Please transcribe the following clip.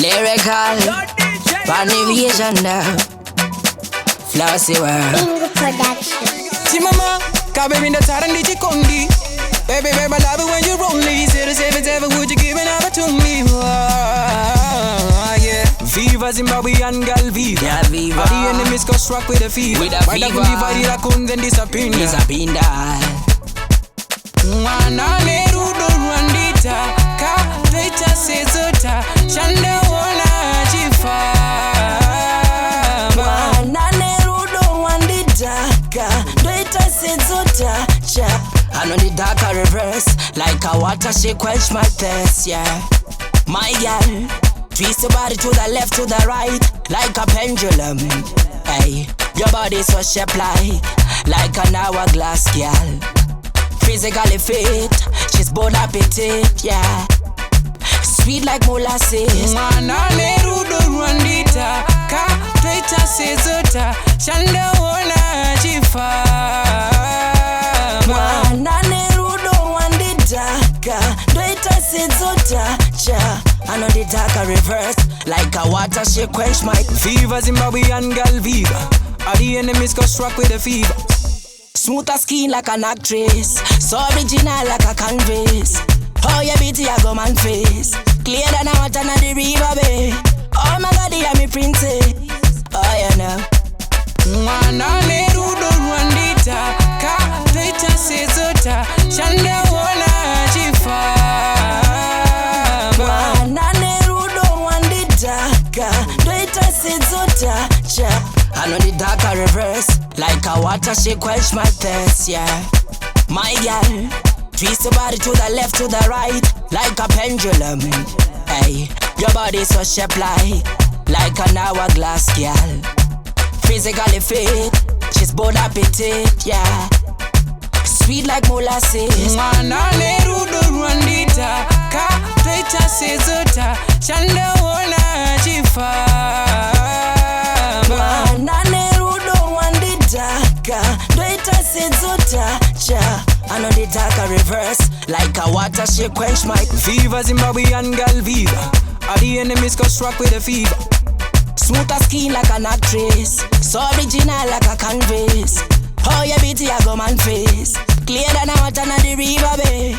Lyrical, Panivision now. Flossy world. Bingu production. Chimama, kabe minda taran di chikondi. Baby, baby, I love it when you roll me. Say the same as ever, would you give it over to me? Yeah. Viva Zimbabwean girl, viva. Yeah, viva. All the enemies go struck with a fever. With a fever. Why the viva, la kun then disappear. Disappear. Mwana nerudo rwandita. Ka, dweita sezota. Chanda wona chifa. Mwana nerudo rwandita. Ka, dweita sezota. Cha. Anondidhaka reverse. Like a water, she quench my thirst, yeah. My girl, twist your body to the left, to the right, like a pendulum. Hey, your body so shaped like an hourglass, girl. Physically fit, she's bon appetit, yeah. Sweet like molasses. Mwana nerudo rwandita. Ka, dweita sezota. Chanda wona chifa. Mwana nerudo rwandidhaka. Dweita sezota. Cha. Anondidhaka reverse. Like a water, she quench my Viva Zimbabwean girl, viva. All the enemies go struck with a fever. smooth as skin like an actress. So original like a canvas. Oh, your beauty a go man face. Clear than a water na the river bay. Oh my God, you are me princess. Oh, you know. Mwana nerudo rwandita. Ka, dweita sezota. Chanda wona chifa. Mwana nerudo rwandidhaka. Dweita sezota. Cha. Anondidhaka reverse. Like a water, she quench my thirst, yeah. My girl, twist your body to the left, to the right, like a pendulum. Hey, your body so shaped like an hourglass, girl. Physically fit, she's bon appetit, yeah. Sweet like molasses. Mwana nerudo rwandita. Ka, dweita sezota. Chanda wona chifa. Mwana nerudo rwandidhaka. Dweita sezota. Cha. Anondidhaka reverse. Like a water, she quench my Viva Zimbabwean girl, viva. All the enemies go struck with a fever. smooth as skin like an actress. So original like a canvas. Oh, your beauty a go man face. Clear than a water na the river bay.